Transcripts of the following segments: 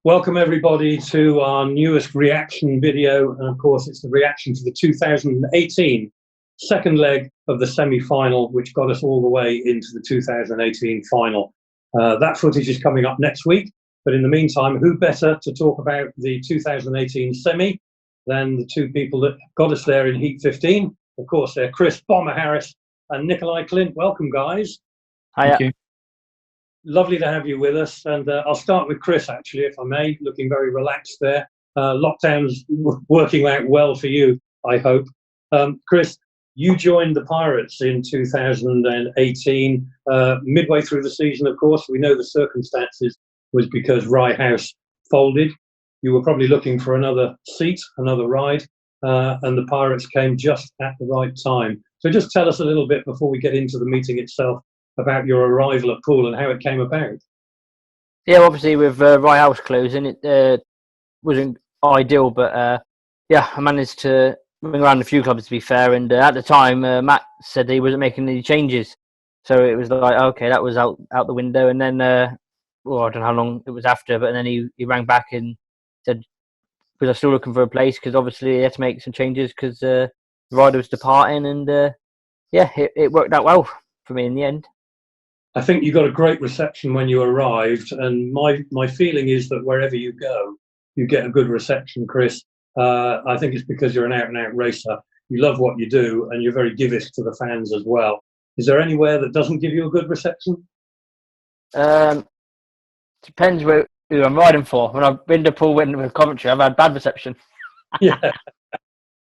Welcome everybody to our newest reaction video, and of course it's the reaction to the 2018 second leg of the semi-final, which got us all the way into the 2018 final. That footage is coming up next week, but in the meantime, who better to talk about the 2018 semi than the two people that got us there in Heat 15? Of course, they're Chris "Bomber" Harris and Nicolai Klindt. Welcome, guys. Thank you. Lovely to have you with us, and I'll start with Chris, actually, if I may, looking very relaxed there. Lockdown's working out well for you, I hope. Chris, you joined the Pirates in 2018, midway through the season, of course. We know the circumstances was because Rye House folded. You were probably looking for another seat, another ride, and the Pirates came just at the right time. So just tell us a little bit before we get into the meeting itself about your arrival at Poole and how it came about. Yeah, obviously with Rye House closing, it wasn't ideal, but yeah, I managed to ring around a few clubs, to be fair, and at the time Matt said he wasn't making any changes, so it was like, okay, that was out the window. And then well, I don't know how long it was after, but then he rang back and said, was I still looking for a place, because obviously he had to make some changes because the rider was departing, and yeah, it worked out well for me in the end. I think you got a great reception when you arrived, and my feeling is that wherever you go, you get a good reception, Chris. I think it's because you're an out-and-out racer. You love what you do, and you're very giving to the fans as well. Is there anywhere that doesn't give you a good reception? Depends who I'm riding for. When I've been to Poole with Coventry, I've had bad reception. Yeah.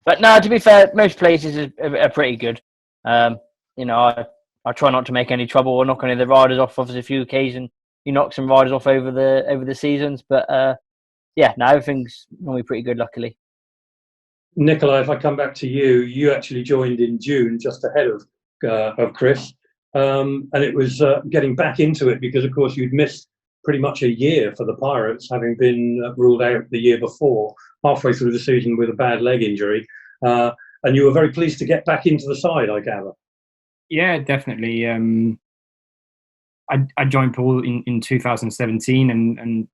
But no, to be fair, most places are pretty good. You know, I try not to make any trouble or knock any of the riders off. Obviously, a few occasions you knock some riders off over the seasons, but yeah, no, everything's normally pretty good, luckily. Nicolai, if I come back to you, you actually joined in June, just ahead of Chris, and it was getting back into it because, of course, you'd missed pretty much a year for the Pirates, having been ruled out the year before, halfway through the season with a bad leg injury, and you were very pleased to get back into the side, I gather. Yeah, definitely. I joined Poole in 2017 and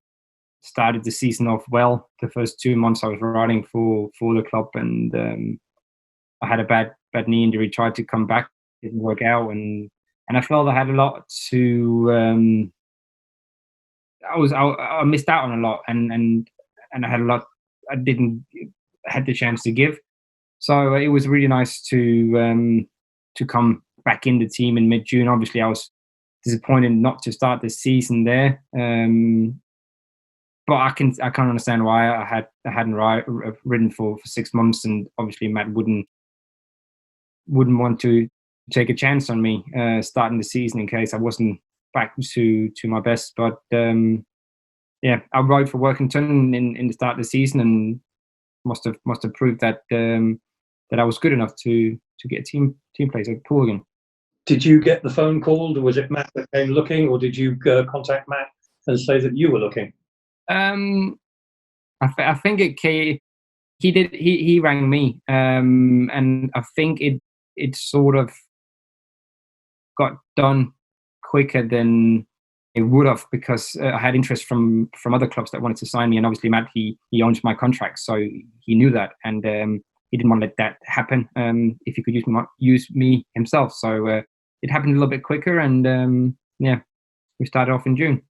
started the season off well. The first 2 months I was riding for the club, and I had a bad knee injury. Tried to come back, didn't work out, and I felt I had a lot to. I missed out on a lot, and I had a lot I didn't had the chance to give. So it was really nice to come back in the team in mid-June. Obviously, I was disappointed not to start the season there, but I can understand why I hadn't ridden for 6 months, and obviously Matt wouldn't want to take a chance on me starting the season in case I wasn't back to my best. But yeah, I rode for Workington in the start of the season, and must have proved that that I was good enough to get a team place at Poole again. Did you get the phone call? Was it Matt that came looking, or did you contact Matt and say that you were looking? I think it came. He did. He rang me, and I think it sort of got done quicker than it would have, because I had interest from other clubs that wanted to sign me, and obviously Matt he owns my contract, so he knew that, and he didn't want to let that happen if he could use me himself. So it happened a little bit quicker, and yeah, we started off in June.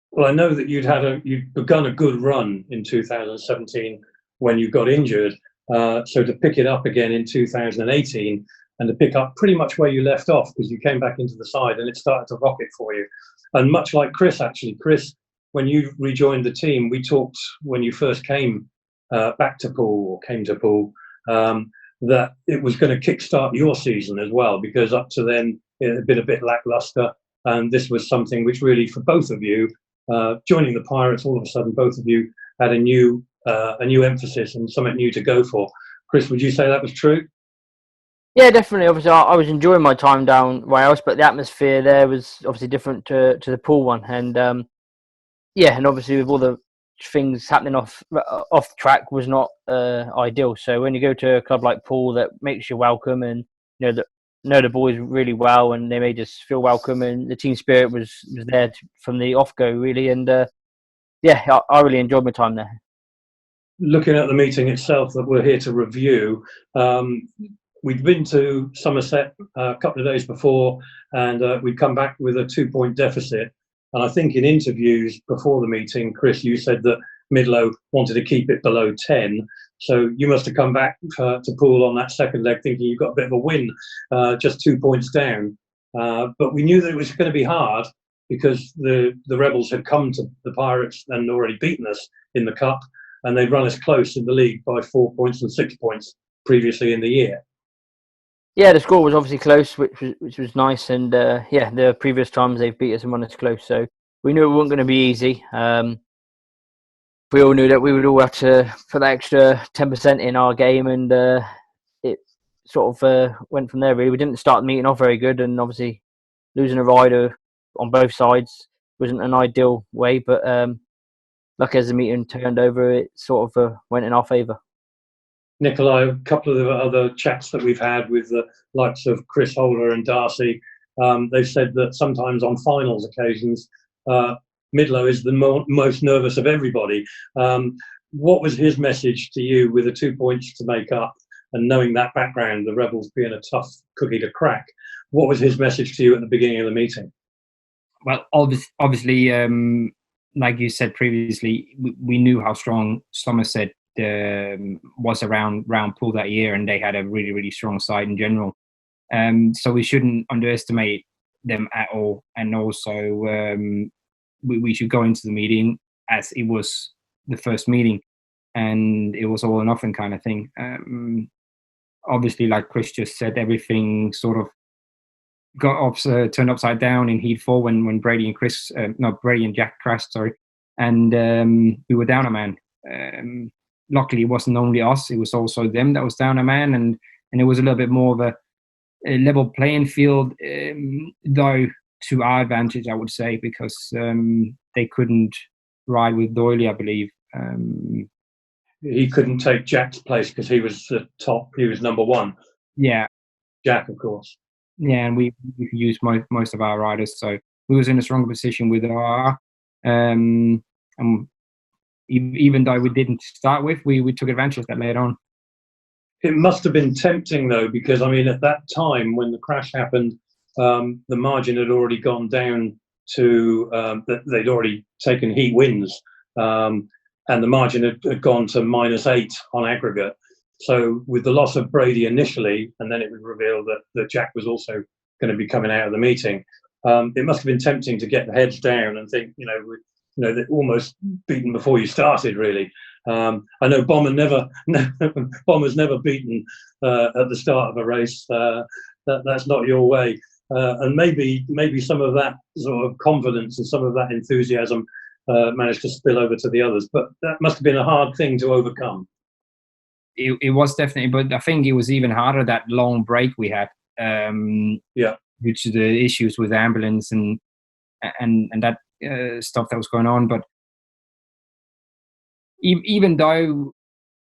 Well, I know that you'd begun a good run in 2017 when you got injured. So to pick it up again in 2018 and to pick up pretty much where you left off, because you came back into the side and it started to rocket for you. And much like Chris, actually, Chris, when you rejoined the team, we talked when you first came back to Poole, or came to Poole, that it was going to kickstart your season as well, because up to then it had been a bit lackluster, and this was something which really, for both of you, joining the Pirates, all of a sudden both of you had a new emphasis and something new to go for. Chris, would you say that was true? Yeah, definitely. Obviously, I was enjoying my time down Wales, but the atmosphere there was obviously different to the Poole one, and yeah, and obviously with all the things happening off track was not ideal. So when you go to a club like Poole that makes you welcome, and you know the boys really well, and they made us feel welcome, and the team spirit was there from the off go, really. And yeah, I really enjoyed my time there. Looking at the meeting itself that we're here to review, we'd been to Somerset a couple of days before, and we'd come back with a 2-point deficit. And I think in interviews before the meeting, Chris, you said that Midlow wanted to keep it below 10. So you must have come back to Poole on that second leg thinking you got a bit of a win, just 2 points down. But we knew that it was going to be hard because the Rebels had come to the Pirates and already beaten us in the Cup, and they'd run us close in the league by 4 points and 6 points previously in the year. Yeah, the score was obviously close, which was nice, and yeah, the previous times they've beat us and run us close, so we knew it wasn't going to be easy. We all knew that we would all have to put that extra 10% in our game, and it sort of went from there. Really, we didn't start the meeting off very good, and obviously losing a rider on both sides wasn't an ideal way. But luckily, as the meeting turned over, it sort of went in our favour. Nicolai, a couple of the other chats that we've had with the likes of Chris Holder and Darcy, they've said that sometimes on finals occasions, Midlow is the most nervous of everybody. What was his message to you with the 2 points to make up and knowing that background, the Rebels being a tough cookie to crack? What was his message to you at the beginning of the meeting? Well, obviously, like you said previously, we knew how strong Somerset was around Poole that year, and they had a really, really strong side in general. So we shouldn't underestimate them at all. And also, we should go into the meeting as it was the first meeting, and it was all or nothing kind of thing. Obviously, like Chris just said, everything sort of got turned upside down in Heat 4 when Brady and Jack crashed, sorry, and we were down a man. Luckily, it wasn't only us; it was also them that was down a man, and it was a little bit more of a level playing field, though to our advantage, I would say, because they couldn't ride with Doyley, I believe. He couldn't take Jack's place because he was the top. He was number one. Yeah, Jack, of course. Yeah, and we used most of our riders, so we was in a stronger position with our. And even though we didn't start with, we took advantage of that later on. It must have been tempting though, because I mean, at that time when the crash happened, the margin had already gone down to they'd already taken Heat wins, and the margin had gone to -8 on aggregate. So with the loss of Brady initially, and then it was revealed that Jack was also going to be coming out of the meeting, it must have been tempting to get the heads down and think, they're almost beaten before you started, really. I know Bomber's never beaten at the start of a race. That's not your way. And maybe some of that sort of confidence and some of that enthusiasm managed to spill over to the others. But that must have been a hard thing to overcome. It was definitely, but I think it was even harder that long break we had. Due to the issues with the ambulance and that stuff that was going on. But even though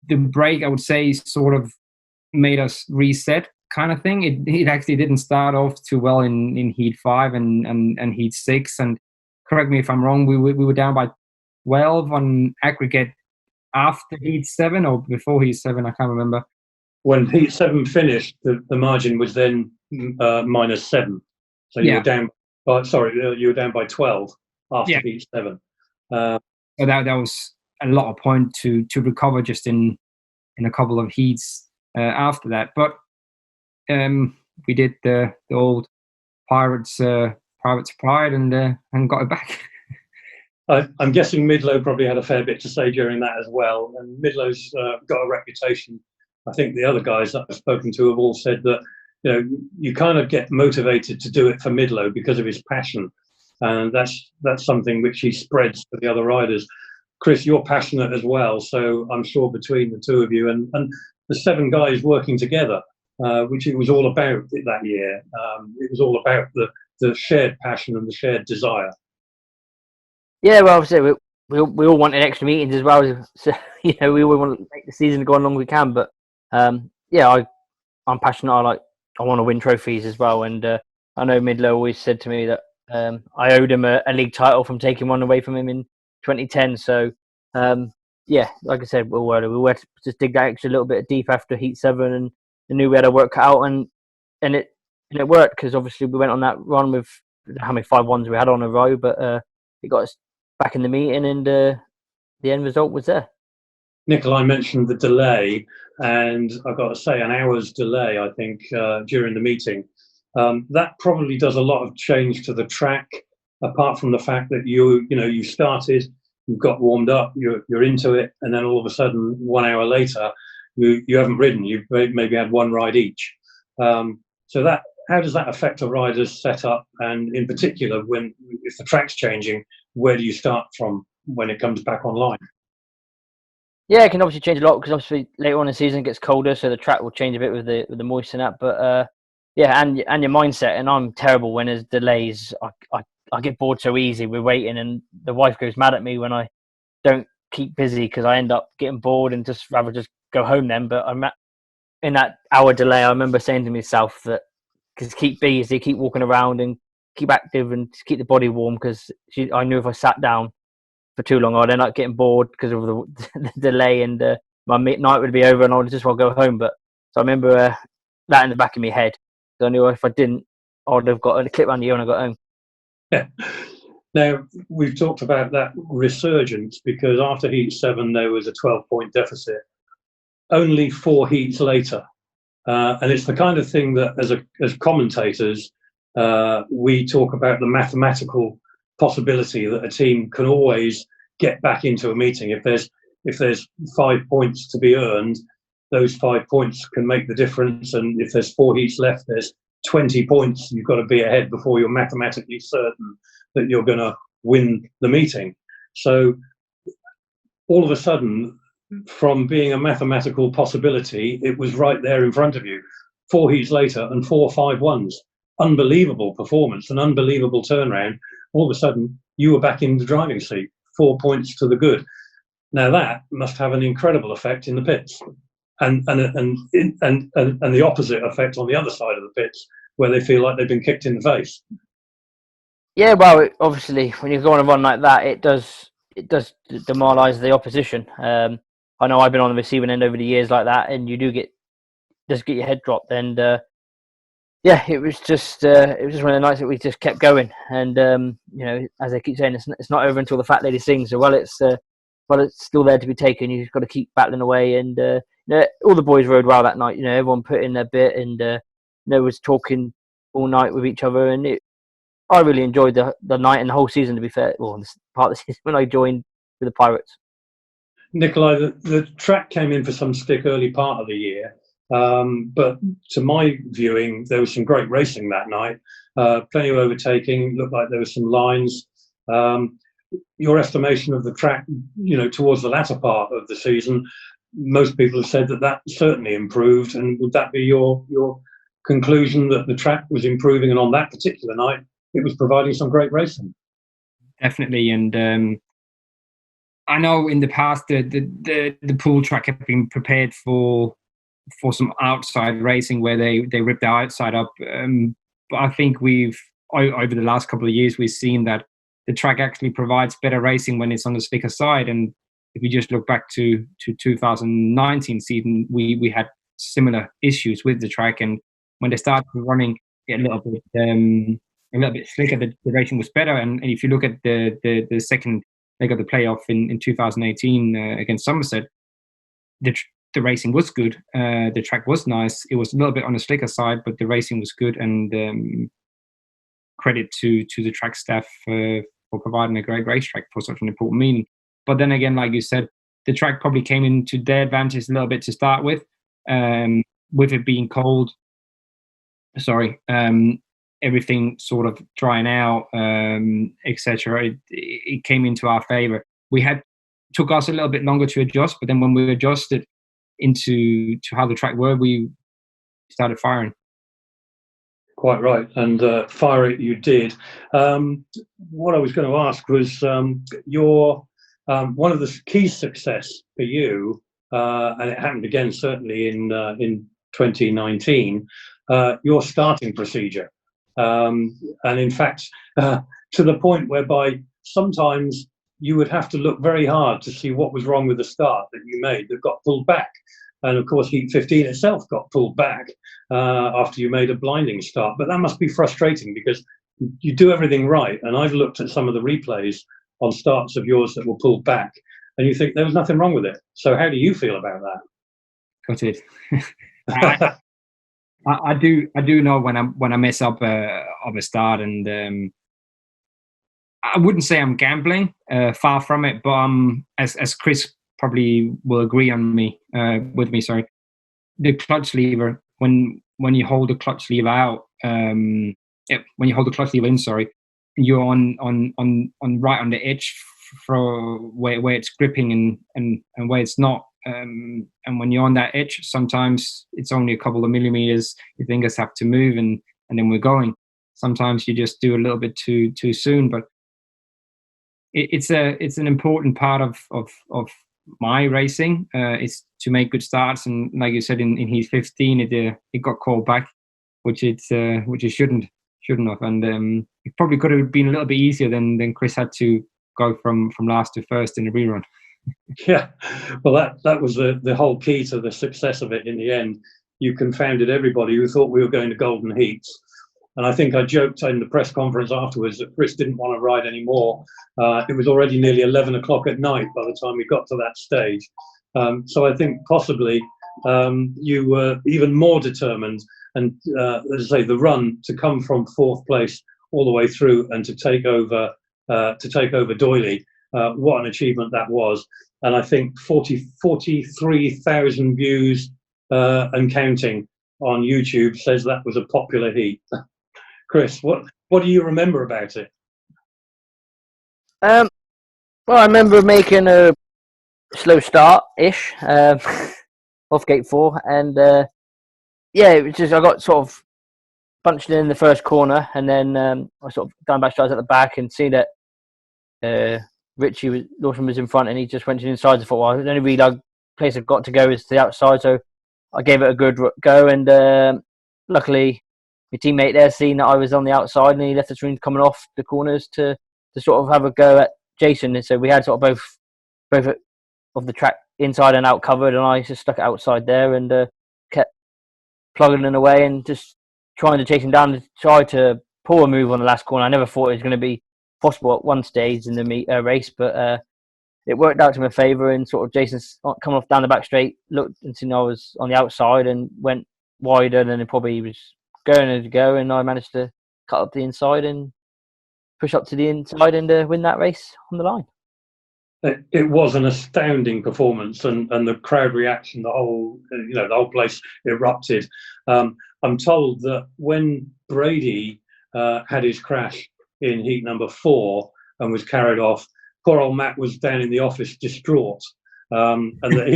the break, I would say, sort of made us reset, kind of thing. It actually didn't start off too well in Heat 5 and Heat 6. And correct me if I'm wrong, we were down by 12 on aggregate after Heat 7 or before Heat 7, I can't remember. When Heat 7 finished, the margin was then -7. So you were down by, you were down by 12 after Heat 7. So that was a lot of point to recover just in a couple of heats after that. But we did the old Pirates pride and got it back. I'm guessing Midlow probably had a fair bit to say during that as well. And Midlow's got a reputation. I think the other guys that I've spoken to have all said that you kind of get motivated to do it for Midlow because of his passion, and that's something which he spreads to the other riders. Chris, you're passionate as well, so I'm sure between the two of you and the 7 guys working together, which it was all about that year, it was all about the shared passion and the shared desire. Yeah, well, obviously we all wanted extra meetings as well. So we all want to make the season go on long as we can. But I'm passionate. I want to win trophies as well. And I know Midlow always said to me that I owed him a league title from taking one away from him in 2010. So yeah, like I said, we were to just dig that extra little bit deep after Heat 7, and knew we had our work cut out, and it worked, because obviously we went on that run with how many 5-1s we had on a row, but it got us back in the meeting, and the end result was there. Nicolai mentioned the delay, and I've got to say, an hour's delay, I think, during the meeting. That probably does a lot of change to the track, apart from the fact that you started, you've got warmed up, you're into it, and then all of a sudden, 1 hour later, you haven't ridden. You've maybe had one ride each. So that, how does that affect a rider's setup, and in particular, if the track's changing, where do you start from when it comes back online? Yeah, it can obviously change a lot, because obviously later on in the season it gets colder, so the track will change a bit with the moist and that. But yeah, and your mindset. And I'm terrible when there's delays. I get bored so easy. We're waiting, and the wife goes mad at me when I don't keep busy, because I end up getting bored and just rather just go home then. But in that hour delay, I remember saying to myself that just keep busy, keep walking around, and keep active, and just keep the body warm, because I knew if I sat down for too long, I'd end up getting bored because of the delay, and my night would be over, and I would just want to go home. But so I remember that in the back of my head. So I knew if I didn't, I'd have got a clip around the ear when I got home. Yeah. Now, we've talked about that resurgence, because after Heat 7 there was a 12-point deficit. Only 4 heats later, and it's the kind of thing that, as commentators, we talk about the mathematical possibility that a team can always get back into a meeting. If there's 5 points to be earned, those 5 points can make the difference. And if there's 4 heats left, there's 20 points you've got to be ahead before you're mathematically certain that you're going to win the meeting. So all of a sudden, from being a mathematical possibility, it was right there in front of you. 4 heats later and 4 5-1s. Unbelievable performance, an unbelievable turnaround. All of a sudden, you were back in the driving seat, 4 points to the good. Now that must have an incredible effect in the pits, and the opposite effect on the other side of the pits, where they feel like they've been kicked in the face. Yeah, well, obviously, when you go on a run like that, it does demoralise the opposition. I know I've been on the receiving end over the years like that, and you do get your head dropped. And yeah, it was just one of the nights that we just kept going. And as I keep saying, it's not over until the fat lady sings. So it's still there to be taken. You've got to keep battling away. And all the boys rode well that night. Everyone put in their bit, and was talking all night with each other. And I really enjoyed the night and the whole season, to be fair. Well, this part of the season when I joined with the Pirates. Nicolai, the track came in for some stick early part of the year, but to my viewing, there was some great racing that night. Plenty of overtaking. Looked like there were some lines. Your estimation of the track, towards the latter part of the season, most people have said that certainly improved. And would that be your conclusion, that the track was improving, and on that particular night, it was providing some great racing? Definitely, and I know in the past the Poole track had been prepared for some outside racing where they ripped the outside up. But I think over the last couple of years, we've seen that the track actually provides better racing when it's on the slicker side. And if you just look back to 2019 season, we had similar issues with the track. And when they started running it a little bit slicker, the racing was better. And if you look at the second leg of the playoff in 2018 against Somerset, the racing was good. The track was nice. It was a little bit on the slicker side, but the racing was good. And credit to the track staff for providing a great racetrack for such an important meeting. But then again, like you said, the track probably came into their advantage a little bit to start with it being cold. Everything sort of drying out, etc. It came into our favour. Took us a little bit longer to adjust, but then when we adjusted to how the track were, we started firing. Quite right, and fire it you did. What I was going to ask was your one of the key success for you, and it happened again certainly in 2019. Your starting procedure. And in fact, to the point whereby sometimes you would have to look very hard to see what was wrong with the start that you made that got pulled back. And of course, Heat 15 itself got pulled back after you made a blinding start. But that must be frustrating because you do everything right. And I've looked at some of the replays on starts of yours that were pulled back, and you think there was nothing wrong with it. So how do you feel about that? Got it. I do know when I mess up a start, and I wouldn't say I'm gambling, far from it, but as Chris probably will agree with me. Sorry, the clutch lever, when you hold the clutch lever out, when you hold the clutch lever in, sorry, you're on right on the edge for where it's gripping and where it's not. And when you're on that edge, sometimes it's only a couple of millimeters. Your fingers have to move, and then we're going. Sometimes you just do a little bit too soon, but it's an important part of my racing. Is to make good starts, and like you said, in Heat 15, it got called back, which it shouldn't have, and it probably could have been a little bit easier than Chris had to go from last to first in the rerun. Yeah, well, that was the whole key to the success of it in the end. You confounded everybody who thought we were going to golden heats. And I think I joked in the press conference afterwards that Chris didn't want to ride anymore. It was already nearly 11 o'clock at night by the time we got to that stage. So I think possibly you were even more determined. And as I say, the run to come from fourth place all the way through and to take over Doyley. What an achievement that was. And I think 43,000 views and counting on YouTube says that was a popular heat. Chris, what do you remember about it? Well, I remember making a slow start-ish off gate 4, and yeah, it was just I got sort of bunched in the first corner, and then I sort of down back strides at the back and see that Lawson was in front, and he just went to the inside. I thought, well, the only really place I've got to go is to the outside, so I gave it a good go, and luckily my teammate there seen that I was on the outside, and he left us room coming off the corners to sort of have a go at Jason. And so we had sort of both of the track inside and out covered, and I just stuck it outside there and kept plugging it away and just trying to chase him down and try to pull a move on the last corner. I never thought it was going to be possible at one stage in the race, but it worked out to my favour, and sort of Jason's coming off down the back straight, looked and seen I was on the outside and went wider than it probably was going to go, and I managed to cut up the inside and push up to the inside and win that race on the line. It was an astounding performance, and the crowd reaction, the whole place erupted. I'm told that when Brady had his crash in heat number 4 and was carried off, poor old Matt was down in the office distraught, and that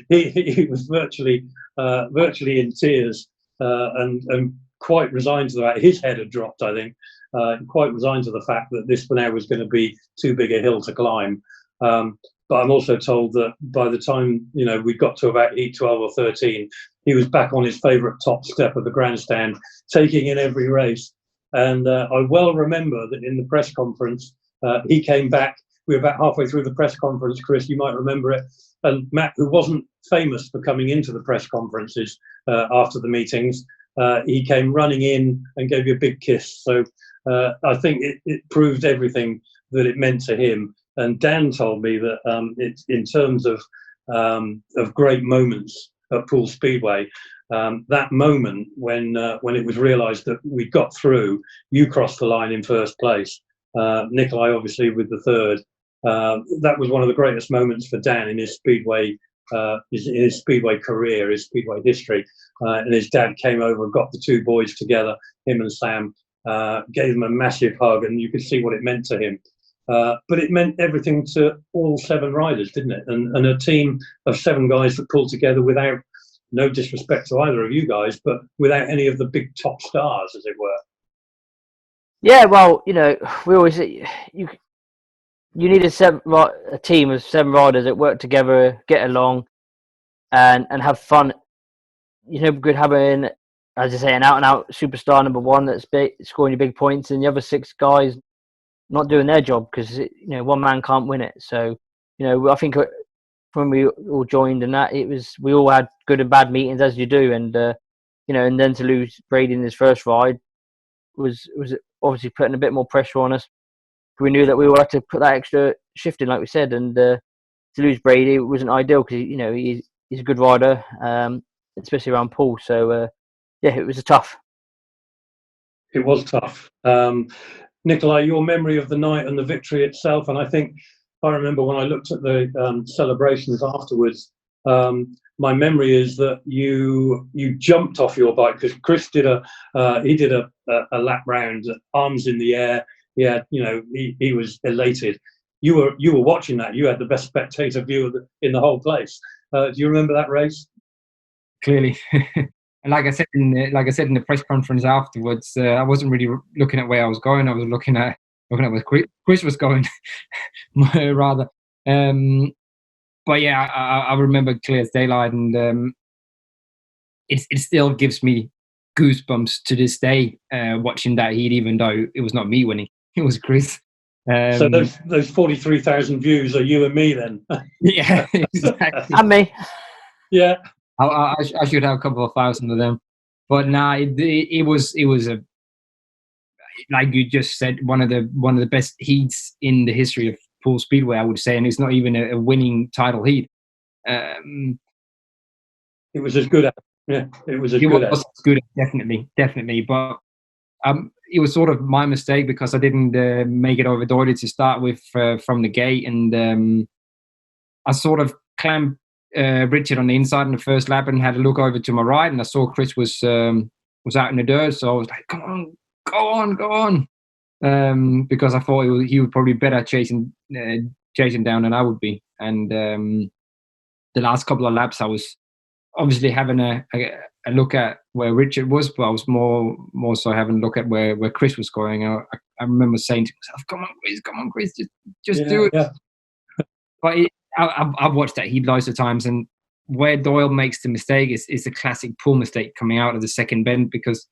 he was virtually in tears and quite resigned to that. His head had dropped, I think, quite resigned to the fact that this now was going to be too big a hill to climb. But I'm also told that by the time we got to about heat 12 or 13, he was back on his favourite top step of the grandstand, taking in every race. And I well remember that in the press conference, he came back. We were about halfway through the press conference, Chris, you might remember it. And Matt, who wasn't famous for coming into the press conferences after the meetings, he came running in and gave you a big kiss. So I think it proved everything that it meant to him. And Dan told me that it's in terms of great moments at Poole Speedway. That moment when it was realised that we got through, you crossed the line in first place. Nicolai obviously with the third. That was one of the greatest moments for Dan in his speedway career, his speedway history. And his dad came over and got the two boys together, him and Sam, gave them a massive hug, and you could see what it meant to him. But it meant everything to all 7 riders, didn't it? And a team of 7 guys that pulled together without, no disrespect to either of you guys, but without any of the big top stars, as it were. Yeah, well, we always you need a team of 7 riders that work together, get along, and have fun. Good having, as I say, an out-and-out superstar number 1 that's scoring your big points, and the other 6 guys not doing their job, because one man can't win it. So I think when we all joined and that, we all had good and bad meetings, as you do, and and then to lose Brady in his first ride was obviously putting a bit more pressure on us. We knew that we all had to put that extra shift in, like we said, and to lose Brady wasn't ideal, because he's a good rider, especially around Poole. So it was tough. It was tough. Nicolai, your memory of the night and the victory itself, and I think I remember when I looked at the celebrations afterwards, my memory is that you jumped off your bike, because Chris did a lap round, arms in the air. Yeah, he was elated. You were watching that. You had the best spectator view in the whole place. Do you remember that race? Clearly. And like I said in the press conference afterwards, I wasn't really looking at where I was going. I was looking at where Chris was going, rather. But yeah, I remember clear as daylight, and it still gives me goosebumps to this day, watching that heat, even though it was not me winning, it was Chris. So those 43,000 views are you and me then? Yeah, exactly. And me. Yeah. I should have a couple of thousand of them, but nah, it was a, like you just said, one of the best heats in the history of Poole Speedway, I would say, and it's not even a winning title heat. It was as good as, it was as good, definitely, but it was sort of my mistake, because I didn't make it over Doily to start with from the gate, and I sort of clamped Richard on the inside in the first lap and had a look over to my right, and I saw Chris was out in the dirt, so I was like, come on, go on, because I thought he would probably better chasing down than I would be. And the last couple of laps I was obviously having a look at where Richard was, but I was more so having a look at where Chris was going. I remember saying to myself, come on Chris, just do it. Yeah. But I've watched that heat loads of times, and where Doyle makes the mistake is a classic Poole mistake coming out of the second bend, because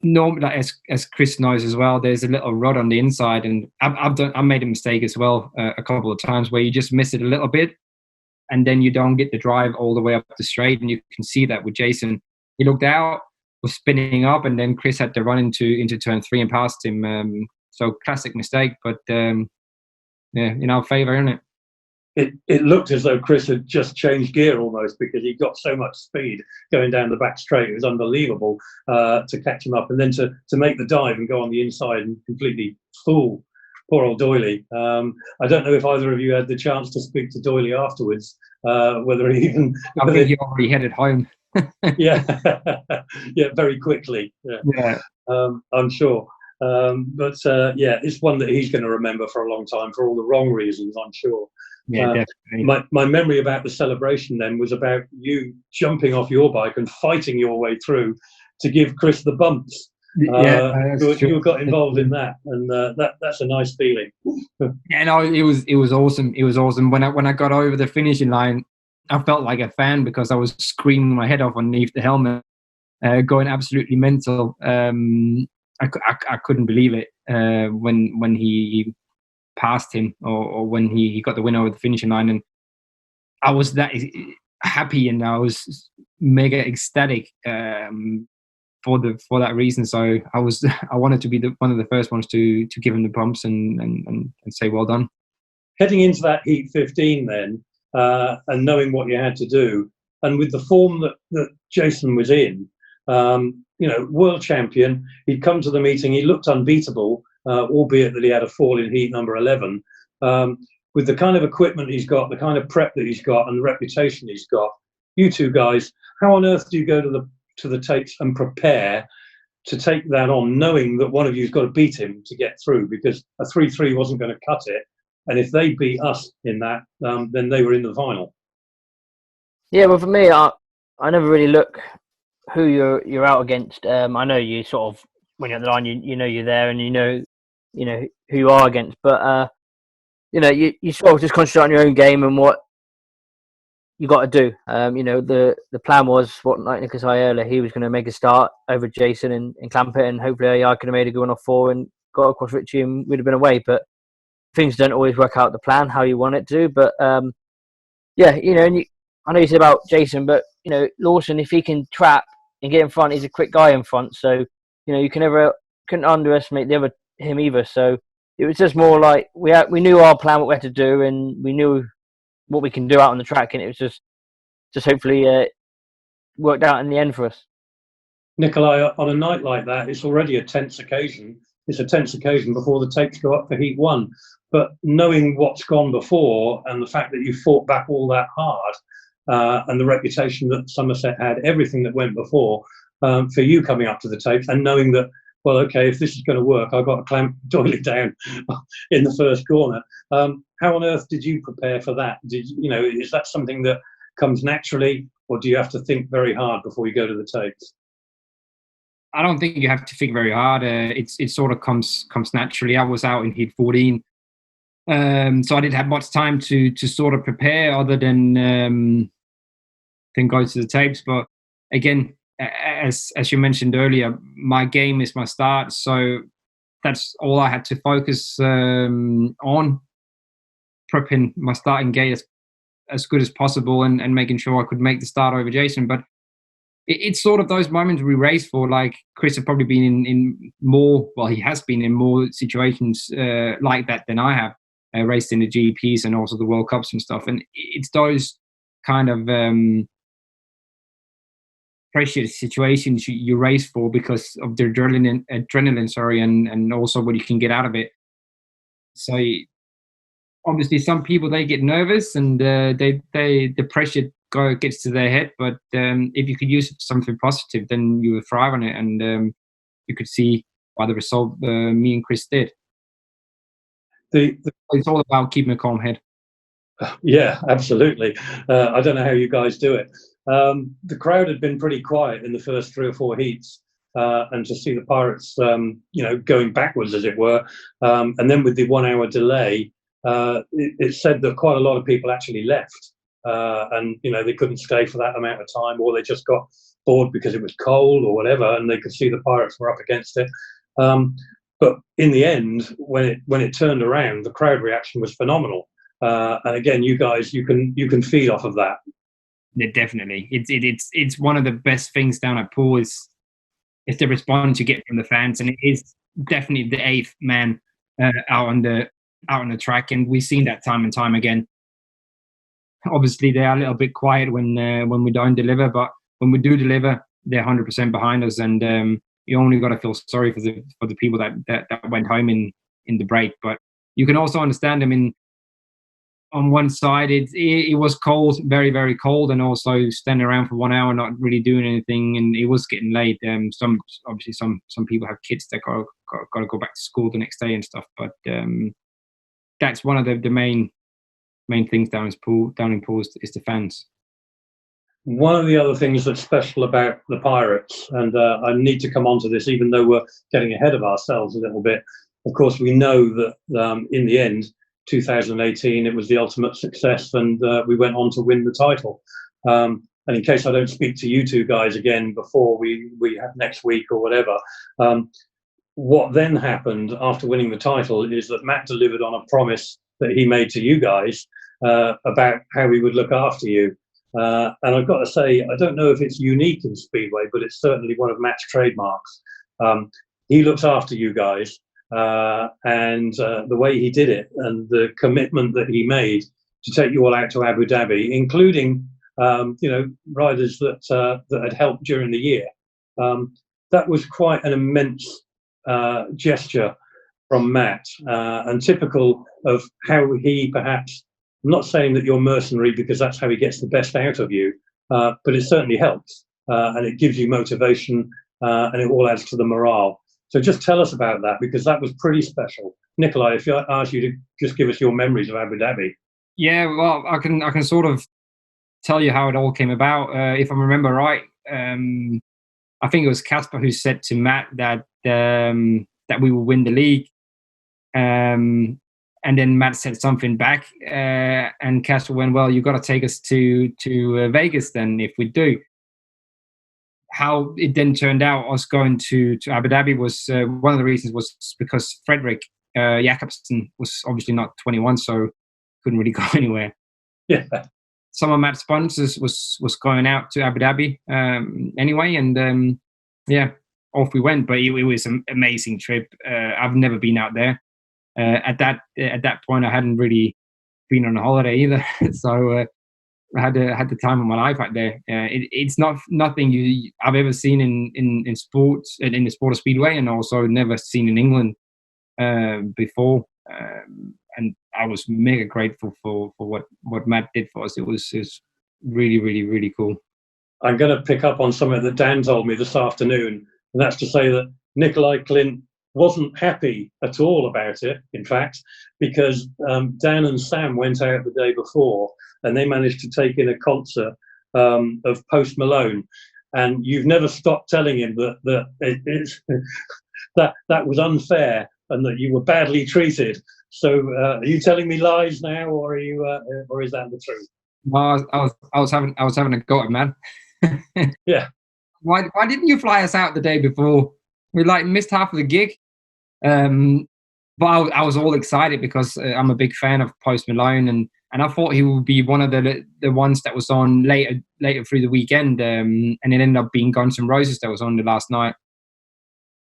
normally, like, as Chris knows as well, there's a little rod on the inside, and I made a mistake as well a couple of times where you just miss it a little bit, and then you don't get the drive all the way up the straight, and you can see that with Jason. He looked out, was spinning up, and then Chris had to run into turn 3 and passed him. So classic mistake, but in our favour, isn't it? It looked as though Chris had just changed gear almost, because he got so much speed going down the back straight. It was unbelievable to catch him up, and then to make the dive and go on the inside and completely fool poor old Doily. I don't know if either of you had the chance to speak to Doily afterwards, whether he even... I think he already headed home. Yeah, very quickly. Yeah. I'm sure. But it's one that he's going to remember for a long time for all the wrong reasons, I'm sure. Yeah, definitely. My memory about the celebration then was about you jumping off your bike and fighting your way through to give Chris the bumps. You got involved in that, and that's a nice feeling. Yeah, no, it was awesome. It was awesome. When I got over the finishing line, I felt like a fan, because I was screaming my head off underneath the helmet, going absolutely mental. I couldn't believe it when he passed him, or when he got the win over the finishing line, and I was that happy, and I was mega ecstatic for that reason. So I wanted to be one of the first ones to give him the bumps and say well done. Heading into that heat 15 then, and knowing what you had to do, and with the form that Jason was in, world champion, he'd come to the meeting, he looked unbeatable, albeit that he had a fall in heat number 11. With the kind of equipment he's got, the kind of prep that he's got, and the reputation he's got, you two guys, how on earth do you go to the tapes and prepare to take that on, knowing that one of you's got to beat him to get through, because a 3-3 wasn't going to cut it, and if they beat us in that, then they were in the final. Yeah, well, for me, I never really look who you're out against. I know you sort of, when you're at the line, you know you're there, and you know who you are against, but you sort of just concentrate on your own game and what you got to do. The plan was, what Nicolai Klindt earlier, he was going to make a start over Jason and clamp it, and hopefully I could have made a good one off 4 and got across Richie and we'd have been away. But things don't always work out the plan how you want it to. But yeah, and I know you said about Jason, but Lawson, if he can trap and get in front, he's a quick guy in front. So you couldn't underestimate him either. So it was just more like we knew our plan, what we had to do, and we knew what we can do out on the track, and it was just hopefully worked out in the end for us. Nicolai, on a night like that, it's already a tense occasion. It's a tense occasion before the tapes go up for Heat 1. But knowing what's gone before and the fact that you fought back all that hard and the reputation that Somerset had, everything that went before, for you coming up to the tapes and knowing that, well, okay, if this is going to work, I've got to clamp doily down in the first corner. How on earth did you prepare for that? Is that something that comes naturally, or do you have to think very hard before you go to the tapes? I don't think you have to think very hard. It sort of comes naturally. I was out in Heat 14, so I didn't have much time to sort of prepare other than go to the tapes. But again, as you mentioned earlier, my game is my start, so that's all I had to focus on, prepping my starting gate as good as possible and making sure I could make the start over Jason. But it's sort of those moments we race for. Like Chris has probably been in more, well, he has been in more situations like that than I have, raced in the GPs and also the World Cups and stuff. And it's those kind of pressure situations you race for because of the adrenaline, and also what you can get out of it. So obviously some people, they get nervous and the pressure gets to their head, but if you could use it for something positive, then you would thrive on it, and you could see by the result me and Chris did. It's all about keeping a calm head. Yeah, absolutely. I don't know how you guys do it. The crowd had been pretty quiet in the first 3 or 4 heats, and to see the Pirates going backwards, as it were, and then with the 1 hour delay, it said that quite a lot of people actually left. And they couldn't stay for that amount of time, or they just got bored because it was cold or whatever, and they could see the Pirates were up against it. But in the end, when it turned around, the crowd reaction was phenomenal. And again, you guys, you can feed off of that. Yeah, definitely. It's one of the best things down at Poole is the response you get from the fans, and it is definitely the 8th man out on the track, and we've seen that time and time again. Obviously, they are a little bit quiet when we don't deliver, but when we do deliver, they're 100% behind us, and you only got to feel sorry for the people that went home in the break. But you can also understand them. On one side, it was cold, very, very cold, and also standing around for 1 hour not really doing anything, and it was getting late. Some people have kids that got to go back to school the next day and stuff. But that's one of the main things down in Poole is the fans. One of the other things that's special about the Pirates, and I need to come on to this, even though we're getting ahead of ourselves a little bit. Of course, we know that in the end, 2018, it was the ultimate success, and we went on to win the title. And in case I don't speak to you two guys again before we have next week or whatever, what then happened after winning the title is that Matt delivered on a promise that he made to you guys about how we would look after you. And I've got to say, I don't know if it's unique in Speedway, but it's certainly one of Matt's trademarks. He looks after you guys, and the way he did it and the commitment that he made to take you all out to Abu Dhabi, including riders that had helped during the year. That was quite an immense gesture from Matt, and typical of how he perhaps, I'm not saying that you're mercenary because that's how he gets the best out of you, but it certainly helps, and it gives you motivation, and it all adds to the morale. So just tell us about that, because that was pretty special. Nicolai, if I ask you to just give us your memories of Abu Dhabi. Yeah, well, I can sort of tell you how it all came about. If I remember right, I think it was Casper who said to Matt that we will win the league. And then Matt said something back, and Casper went, "Well, you got to take us to Vegas then if we do." how it then turned out, us going to Abu Dhabi was one of the reasons was because Fredrik Jakobsen was obviously not 21, so couldn't really go anywhere. Yeah. Some of Matt's sponsors was going out to Abu Dhabi anyway, and yeah, off we went. But it was an amazing trip. I've never been out there. At that point, I hadn't really been on a holiday either, so I had the time of my life out there. It's nothing I've ever seen in sports in the sport of speedway, and also never seen in England before. And I was mega grateful for what Matt did for us. It was really, really, really cool. I'm going to pick up on something that Dan told me this afternoon, and that's to say that Nicolai Klindt wasn't happy at all about it, in fact, because Dan and Sam went out the day before and they managed to take in a concert of Post Malone. And you've never stopped telling him that was unfair and that you were badly treated. So are you telling me lies now, or or is that the truth? Well, I was having a go at man. Yeah. Why didn't you fly us out the day before? We missed half of the gig. But I was all excited because I'm a big fan of Post Malone, and I thought he would be one of the ones that was on later through the weekend, and it ended up being Guns N' Roses that was on the last night.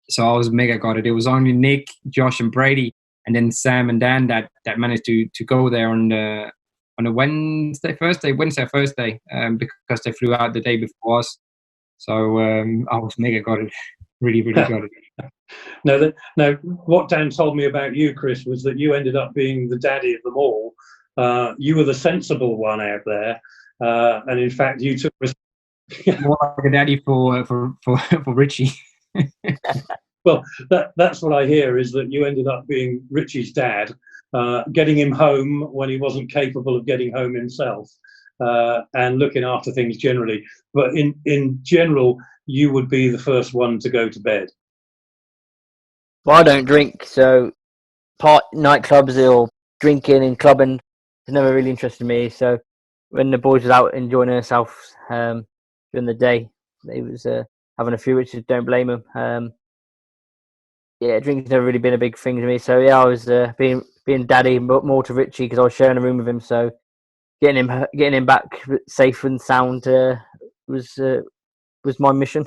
So I was mega gutted. It was only Nick, Josh, and Brady, and then Sam and Dan that managed to go there on a Wednesday, Thursday, because they flew out the day before us. So I was mega gutted, really, really gutted. Now, what Dan told me about you, Chris, was that you ended up being the daddy of them all. You were the sensible one out there, and in fact, you took more like a daddy for Richie. Well, that's what I hear, is that you ended up being Richie's dad, getting him home when he wasn't capable of getting home himself, and looking after things generally. But in general, you would be the first one to go to bed. Well, I don't drink, so nightclubs or drinking and clubbing has never really interested me. So when the boys was out enjoying themselves during the day, they was having a few, which I don't blame them. Yeah, drinking's never really been a big thing to me. So yeah, I was being daddy, but more to Richie because I was sharing a room with him. So getting him back safe and sound was my mission.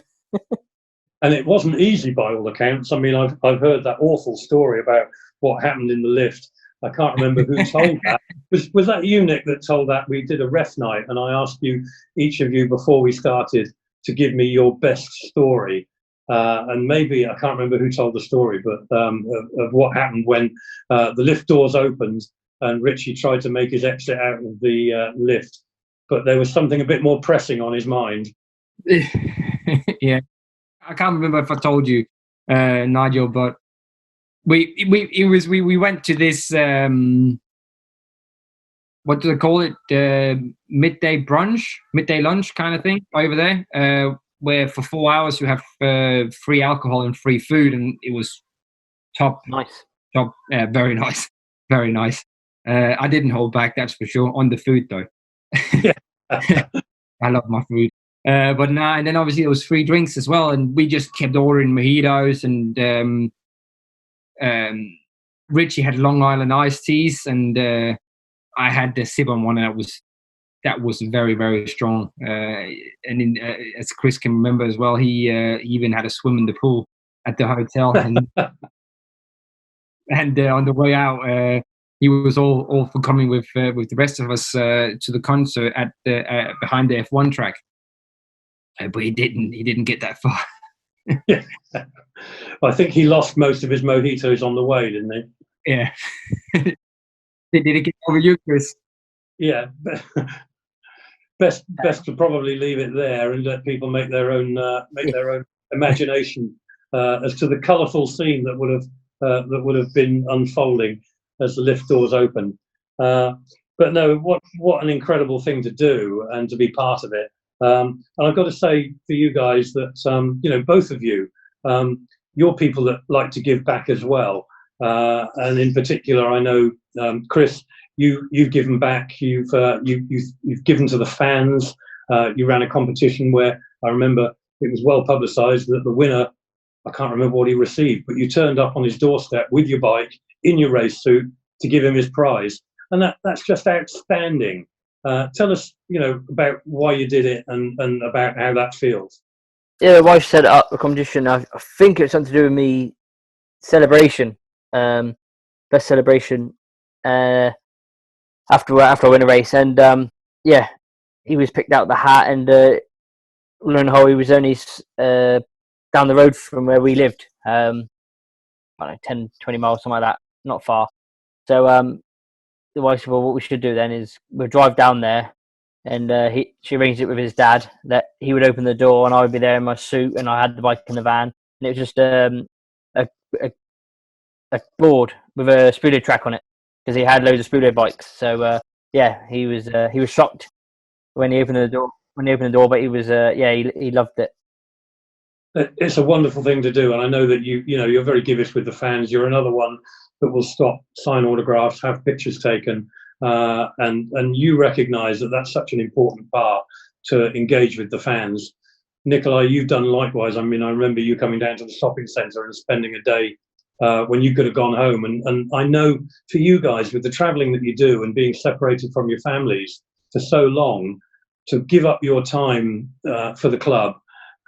And it wasn't easy by all accounts. I mean, I've heard that awful story about what happened in the lift. I can't remember who told that. Was that you, Nick, that told that? We did a ref night, and I asked each of you before we started to give me your best story. And maybe, I can't remember who told the story, but of what happened when the lift doors opened and Richie tried to make his exit out of the lift. But there was something a bit more pressing on his mind. Yeah. I can't remember if I told you, Nigel, but we went to this what do they call it? Midday lunch kind of thing over there, where for 4 hours you have free alcohol and free food, and it was top, very nice, very nice. I didn't hold back, that's for sure. On the food though, Yeah. I love my food. But nah, and then obviously there was free drinks as well, and we just kept ordering mojitos, and Richie had Long Island iced teas, and I had the sip-on one, and that was very, very strong. And as Chris can remember as well, he even had a swim in the pool at the hotel, and on the way out, he was all for coming with the rest of us to the concert at behind the F1 track. But he didn't get that far. Yeah. I think he lost most of his mojitos on the way, didn't he? Yeah. Did it get over you, Chris? Yeah. Best to probably leave it there and let people make their own imagination as to the colourful scene that would have been unfolding as the lift doors opened. But no, what an incredible thing to do and to be part of it. And I've got to say for you guys that, both of you, you're people that like to give back as well. And in particular, I know, Chris, you've given back. You've given to the fans. You ran a competition where I remember it was well publicised that the winner, I can't remember what he received, but you turned up on his doorstep with your bike in your race suit to give him his prize, and that's just outstanding. Tell us, about why you did it and about how that feels. Yeah, my wife set up the competition. I think it was something to do with me celebration, best celebration after I win a race, and yeah, he was picked out the hat, and lo and behold, he was only down the road from where we lived, I don't know, 10, 20 miles, something like that, not far. So the wife said, well, what we should do then is we'll drive down there, and she arranged it with his dad that he would open the door and I would be there in my suit, and I had the bike in the van, and it was just a board with a speedo track on it because he had loads of speedo bikes. So yeah, he was shocked when he opened the door. But he was he loved it. It's a wonderful thing to do, and I know that you're very giving with the fans. You're another one that will stop, sign autographs, have pictures taken, and you recognise that that's such an important part to engage with the fans. Nicolai, you've done likewise. I mean, I remember you coming down to the shopping centre and spending a day when you could have gone home. And I know for you guys, with the travelling that you do and being separated from your families for so long, to give up your time for the club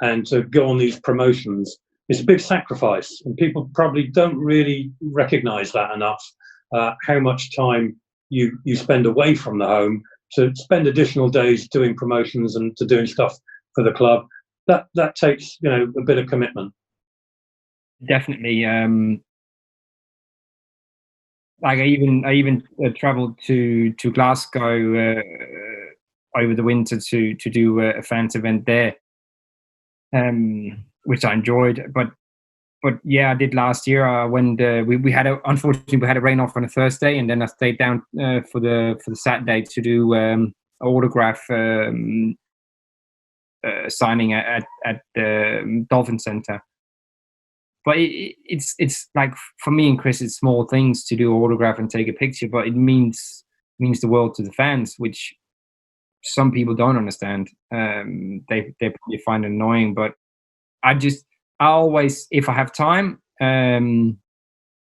and to go on these promotions, it's a big sacrifice. And people probably don't really recognise that enough, how much time you spend away from the home to spend additional days doing promotions and to doing stuff for the club. That takes a bit of commitment. Definitely. Like I even travelled to Glasgow over the winter to do a fans event there, which I enjoyed. But yeah, I did last year when unfortunately we had a rain off on a Thursday, and then I stayed down for the Saturday to do autograph signing at the Dolphin Centre. But it's like, for me and Chris, it's small things to do autograph and take a picture, but it means the world to the fans, which some people don't understand. They probably find it annoying, but I always, if I have time, and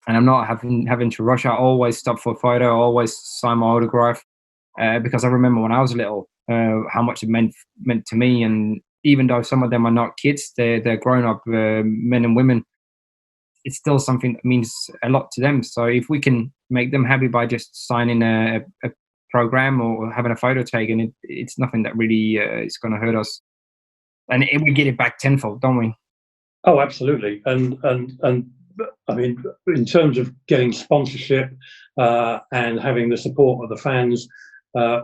I'm not having to rush, I always stop for a photo. I always sign my autograph because I remember when I was little how much it meant to me. And even though some of them are not kids, they're grown up men and women, it's still something that means a lot to them. So if we can make them happy by just signing a program or having a photo taken, it's nothing that really is going to hurt us, and we get it back tenfold, don't we? Oh, absolutely. And I mean, in terms of getting sponsorship and having the support of the fans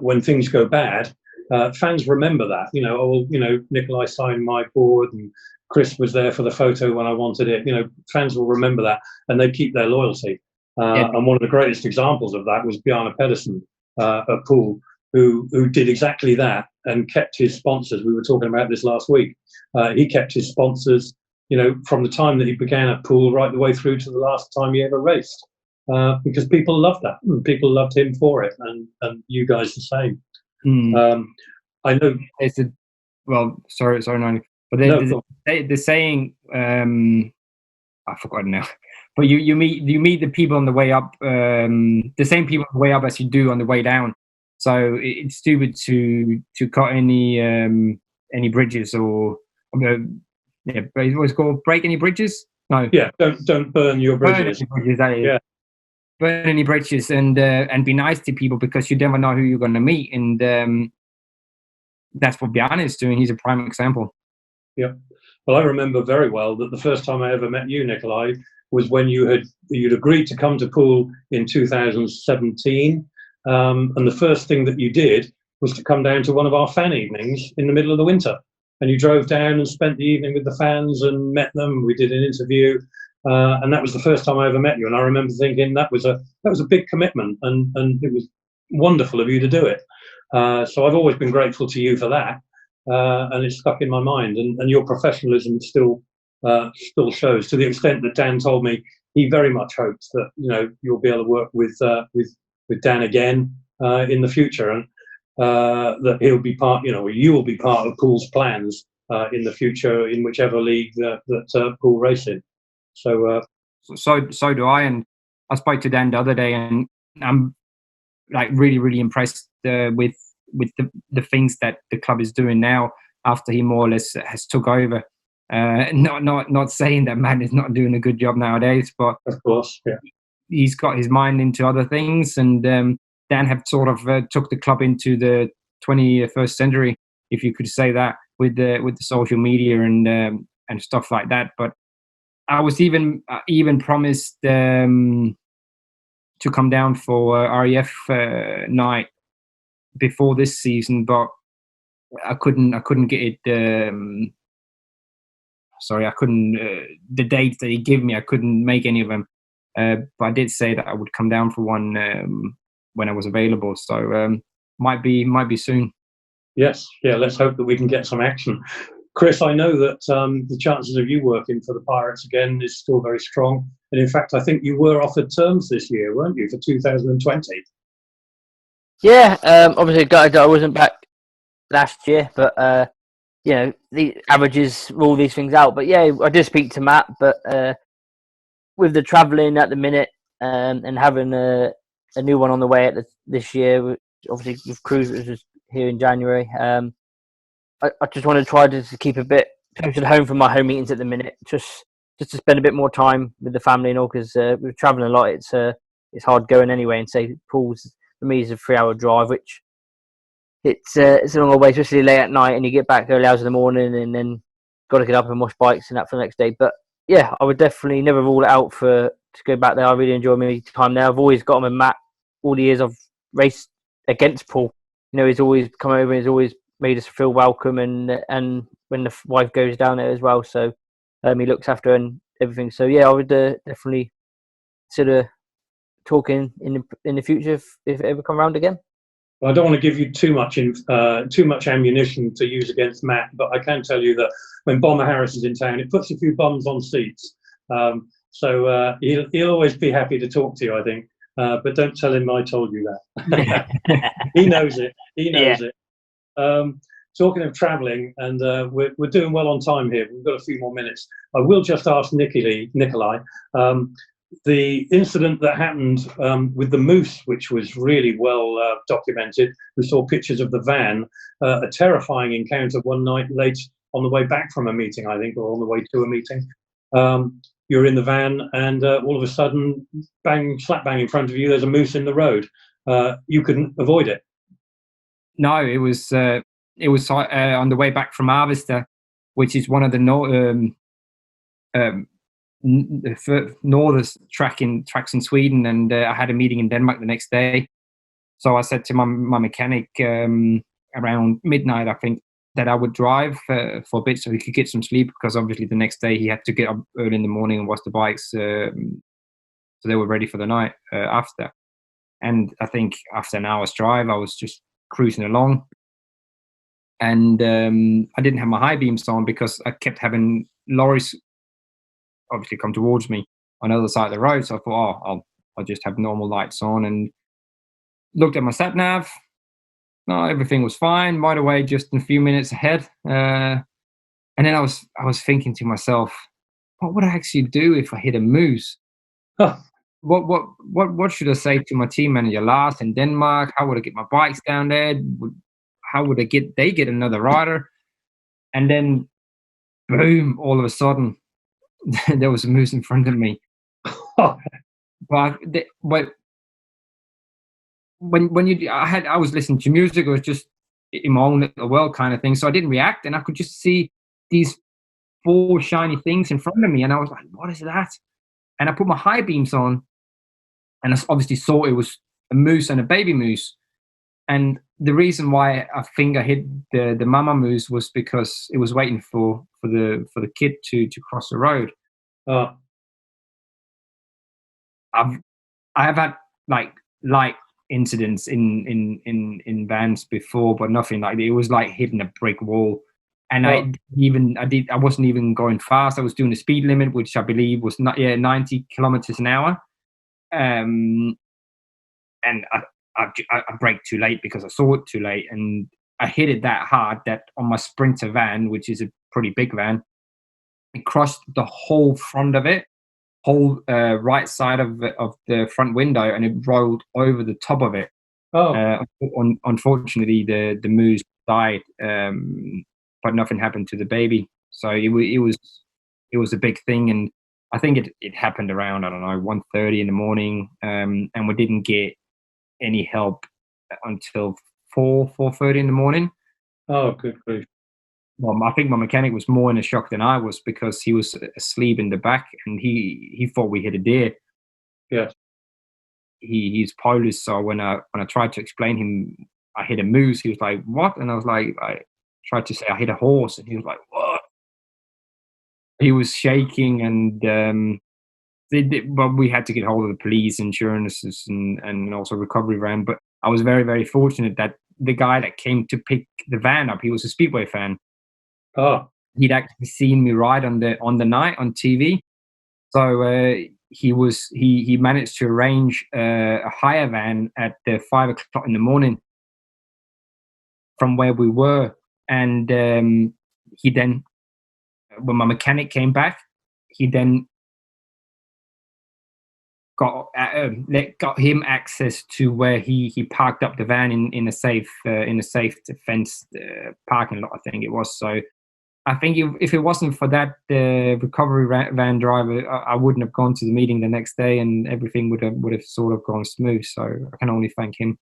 when things go bad, fans remember that. Nicolai signed my board and Chris was there for the photo when I wanted it. Fans will remember that, and they keep their loyalty. And one of the greatest examples of that was Bjarne Pedersen at Poole, who did exactly that and kept his sponsors. We were talking about this last week. He kept his sponsors, from the time that he began at Poole right the way through to the last time he ever raced, because people loved that. And people loved him for it, and you guys the same. I know. Sorry, Nigel. But the saying, I've forgotten now. But you meet the people on the way up, the same people on the way up as you do on the way down. So it's stupid to cut any bridges or what's called, break any bridges. No. Yeah, don't burn your bridges. Burn any bridges, and be nice to people, because you never know who you're going to meet, and that's what Bjarne is doing. He's a prime example. Yeah. Well, I remember very well that the first time I ever met you, Nicolai, was when you'd agreed to come to Poole in 2017, and the first thing that you did was to come down to one of our fan evenings in the middle of the winter, and you drove down and spent the evening with the fans and met them. We did an interview, and that was the first time I ever met you. And I remember thinking that was a big commitment, and it was wonderful of you to do it. So I've always been grateful to you for that. And it's stuck in my mind, and your professionalism still shows, to the extent that Dan told me he very much hopes that you'll be able to work with Dan again in the future, and that he'll be part, you will be part of Poole's plans in the future in whichever league that Poole race in. So so do I. And I spoke to Dan the other day, and I'm like really impressed with the things that the club is doing now after he more or less has took over. Not saying that Matt is not doing a good job nowadays, but of course, yeah, he's got his mind into other things, and Dan have sort of took the club into the 21st century, if you could say that, with the social media and stuff like that. But I was even promised to come down for REF night before this season, but I couldn't get it. Sorry, I couldn't. The dates that he gave me, I couldn't make any of them. But I did say that I would come down for one when I was available. So might be soon. Yes, yeah. Let's hope that we can get some action. Chris, I know that the chances of you working for the Pirates again is still very strong. And in fact, I think you were offered terms this year, weren't you, for 2020? Yeah, obviously gutted that I wasn't back last year, but the averages rule these things out. But yeah, I did speak to Matt, but with the travelling at the minute and having a new one on the way this year, obviously with cruisers here in January, I just want to try to keep a bit closer to home from my home meetings at the minute, just to spend a bit more time with the family and all, because we're travelling a lot. It's hard going anyway, and say Poole's for me is a 3-hour drive, which it's a long old way, especially late at night, and you get back early hours in the morning, and then got to get up and wash bikes and that for the next day. But yeah, I would definitely never rule it out to go back there. I really enjoy my time there. I've always got on with Matt all the years I've raced against Poole. He's always come over and he's always made us feel welcome, and when the wife goes down there as well, so he looks after her and everything. So yeah, I would definitely consider talking in the future if it ever come around again. Well, I don't want to give you too much ammunition to use against Matt, but I can tell you that when Bomber Harris is in town, it puts a few bums on seats. So he'll always be happy to talk to you, I think. But don't tell him I told you that. He knows it. He knows it. Talking of travelling, and we're doing well on time here. We've got a few more minutes. I will just ask Nicolai, the incident that happened with the moose, which was really well documented. We saw pictures of the van, a terrifying encounter one night late on the way back from a meeting, I think, or on the way to a meeting. You're in the van, and all of a sudden, slap bang in front of you, there's a moose in the road. You couldn't avoid it. No, it was on the way back from Avesta, which is one of the northern tracks in Sweden, and I had a meeting in Denmark the next day. So I said to my mechanic around midnight, I think, that I would drive for a bit so he could get some sleep, because obviously the next day he had to get up early in the morning and wash the bikes, so they were ready for the night after. And I think after an hour's drive, I was just cruising along, and I didn't have my high beams on because I kept having lorries obviously come towards me on the other side of the road. So I thought, I'll just have normal lights on, and looked at my sat nav. No, everything was fine. Right away, just a few minutes ahead. And then I was thinking to myself, what would I actually do if I hit a moose? Huh. What should I say to my team manager Lars in Denmark? How would I get my bikes down there? How would they get another rider? And then, boom! All of a sudden, there was a moose in front of me. But when I was listening to music, it was just in my own little world kind of thing. So I didn't react, and I could just see these 4 shiny things in front of me, and I was like, "What is that?" And I put my high beams on, and I obviously saw it was a moose and a baby moose. And the reason why I think I hit the mama moose was because it was waiting for the kid to cross the road. I have had like light incidents in vans before, but nothing like it was like hitting a brick wall. And I wasn't even going fast. I was doing the speed limit, which I believe was 90 kilometers an hour. And I braked too late because I saw it too late, and I hit it that hard that on my Sprinter van, which is a pretty big van, it crushed the whole front of it, whole right side of the front window, and it rolled over the top of it. Oh, Unfortunately, the moose died, but nothing happened to the baby. So it was a big thing, and I think it happened around, I don't know, 1:30 in the morning, and we didn't get any help until 4:30 in the morning. oh, good grief. Well, I think my mechanic was more in a shock than I was, because he was asleep in the back and he thought we hit a deer. Yes. He's Polish, so when I tried to explain him I hit a moose, he was like, "What?" And I was like, I tried to say I hit a horse, and he was like, "What?" He was shaking, and but we had to get hold of the police, insurances, and also recovery van. But I was very, very fortunate that the guy that came to pick the van up, he was a Speedway fan. Oh, He'd actually seen me ride on the night on TV, so he managed to arrange a hire van at 5 o'clock in the morning from where we were, and he then, when my mechanic came back, he then got him access to where he parked up the van in a safe fenced parking lot, I think it was. So I think if it wasn't for that recovery van driver, I wouldn't have gone to the meeting the next day, and everything would have sort of gone smooth. So I can only thank him.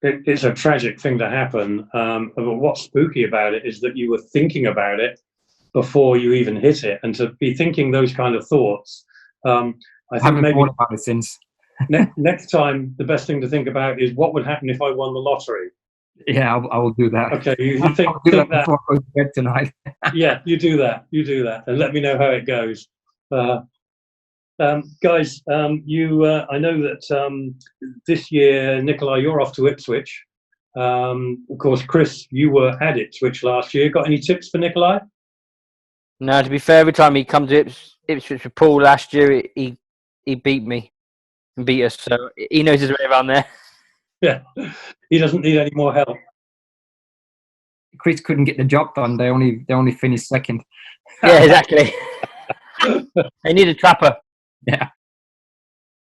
it's a tragic thing to happen. But what's spooky about it is that you were thinking about it before you even hit it, and to be thinking those kind of thoughts. I think maybe thought about it since. next time, the best thing to think about is what would happen if I won the lottery. Yeah, I will do that. Okay, you think that that. before I go to bed tonight. Yeah, you do that, and let me know how it goes. Guys, I know that this year, Nicolai, you're off to Ipswich. Of course, Chris, you were at Ipswich last year. Got any tips for Nicolai? No, to be fair, every time he comes to Ipswich with Poole last year, he beat me and beat us. So he knows his way around there. Yeah, he doesn't need any more help. Chris couldn't get the job done. They only finished second. Yeah, exactly. They need a trapper. Yeah.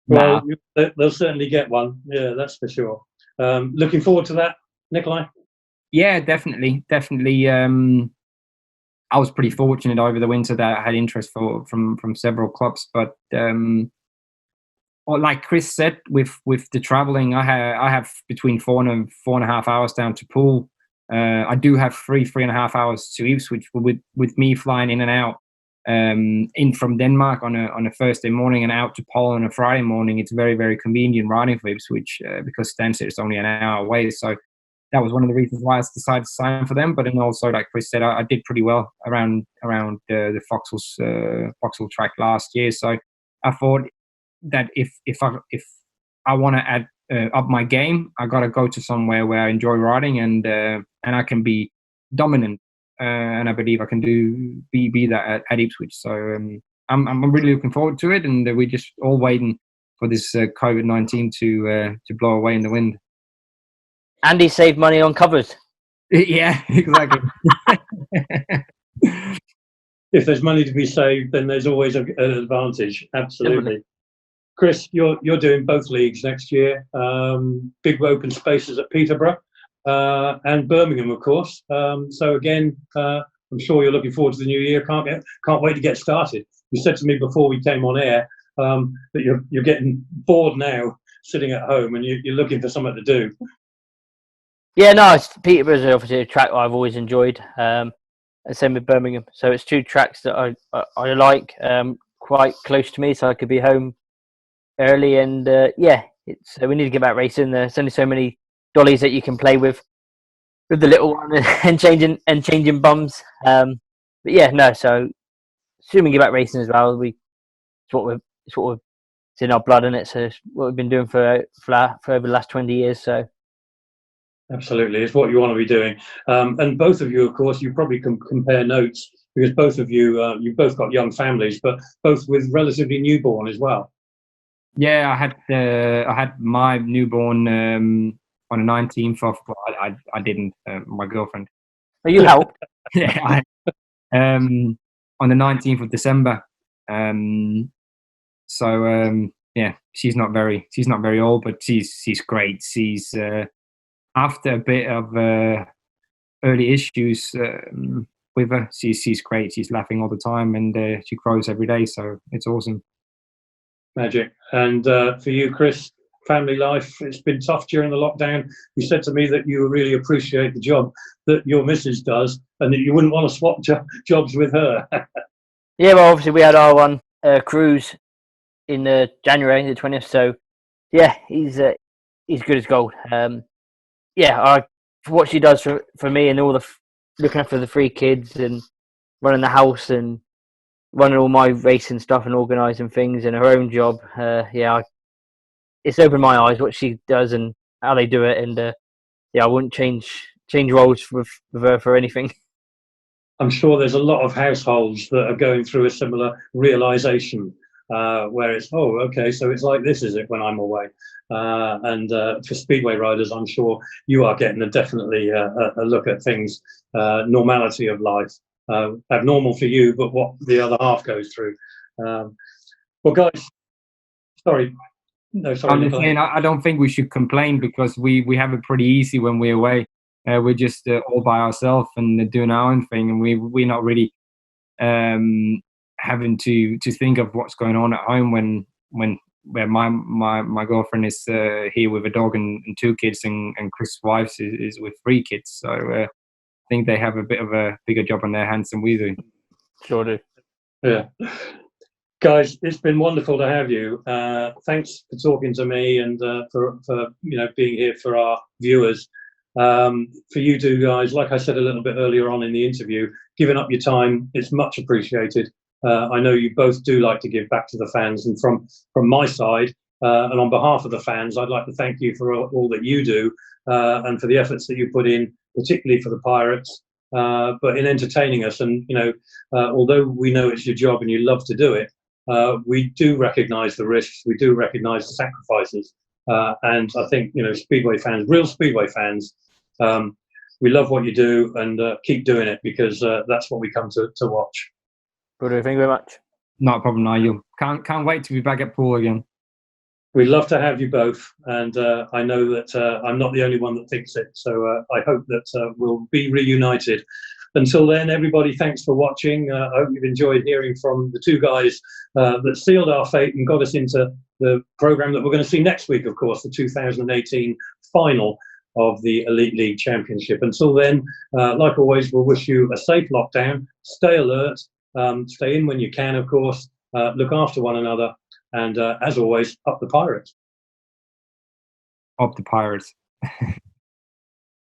Well, they'll certainly get one. Yeah, that's for sure. Looking forward to that, Nicolai. Yeah, definitely. I was pretty fortunate over the winter that I had interest from several clubs, but like Chris said, with the traveling, I have between 4 and 4.5 hours down to Poole. I do have 3.5 hours to Ipswich, with me flying in and out in from Denmark on a Thursday morning and out to Poole on a Friday morning. It's very, very convenient riding for Ipswich because Stansted is only an hour away. So that was one of the reasons why I decided to sign for them. But then also, like Chris said, I did pretty well around the Vauxhall track last year. So I thought that if I want to add up my game, I got to go to somewhere where I enjoy riding and I can be dominant. And I believe I can be that at Ipswich. So I'm really looking forward to it, and we're just all waiting for this COVID-19 to blow away in the wind. Andy saved money on covers. Yeah, exactly. If there's money to be saved, then there's always an advantage. Absolutely. Definitely. Chris, you're doing both leagues next year. Big open spaces at Peterborough. And Birmingham, of course. So again, I'm sure you're looking forward to the new year. Can't wait to get started. You said to me before we came on air that you're getting bored now, sitting at home, and you're looking for something to do. Yeah, no, Peterborough's obviously a track I've always enjoyed. And same with Birmingham. So it's two tracks that I like, quite close to me, so I could be home early. And we need to get back racing. There's only so many dollies that you can play with the little one and changing bums. But yeah, no. So assuming you get back racing as well, it's in our blood, isn't it? So it's what we've been doing for over the last 20 years. So absolutely, it's what you want to be doing. And both of you, of course, you probably can compare notes because both of you, you've both got young families, but both with relatively newborn as well. Yeah, I had my newborn on the 19th of, well, I didn't, my girlfriend. But you helped. Yeah, on the 19th of December. Yeah, she's not very old, but she's great. She's after a bit of early issues with her, she's great. She's laughing all the time, and she grows every day. So it's awesome. Magic. And for you, Chris, family life, it's been tough during the lockdown. You said to me that you really appreciate the job that your missus does, and that you wouldn't want to swap jobs with her. Yeah, well, obviously we had our one cruise in January the 20th. So yeah, he's good as gold. Yeah, for what she does for me and all the looking after the 3 kids and running the house and running all my racing stuff and organising things and her own job. Yeah, it's opened my eyes what she does and how they do it. And yeah, I wouldn't change roles with her for anything. I'm sure there's a lot of households that are going through a similar realization where it's, oh, okay, so it's like this, is it, when I'm away? And for Speedway riders, I'm sure you are getting definitely a look at things, normality of life, abnormal for you, but what the other half goes through. Well, guys, sorry. No, sorry. I'm just saying, I don't think we should complain because we have it pretty easy when we're away. We're just all by ourselves and doing our own thing, and we're not really having to think of what's going on at home where my girlfriend is here with a dog and 2 kids, and Chris' wife is with 3 kids. So I think they have a bit of a bigger job on their hands than we do. Sure do. Yeah. Guys, it's been wonderful to have you. Thanks for talking to me and for being here for our viewers. For you two guys, like I said a little bit earlier on in the interview, giving up your time, it's much appreciated. I know you both do like to give back to the fans, and from my side and on behalf of the fans, I'd like to thank you for all that you do and for the efforts that you put in, particularly for the Pirates, but in entertaining us. And although we know it's your job and you love to do it, we do recognise the risks, we do recognise the sacrifices, and I think Speedway fans, real Speedway fans, we love what you do, and keep doing it, because that's what we come to watch. Thank you very much. Not a problem, Nigel. Can't wait to be back at Poole again. We'd love to have you both, and I know that I'm not the only one that thinks it, so I hope that we'll be reunited. Until then, everybody, thanks for watching. I hope you've enjoyed hearing from the 2 guys that sealed our fate and got us into the programme that we're going to see next week, of course, the 2018 final of the Elite League Championship. Until then, like always, we'll wish you a safe lockdown. Stay alert. Stay in when you can, of course. Look after one another. And as always, up the Pirates. Up the Pirates.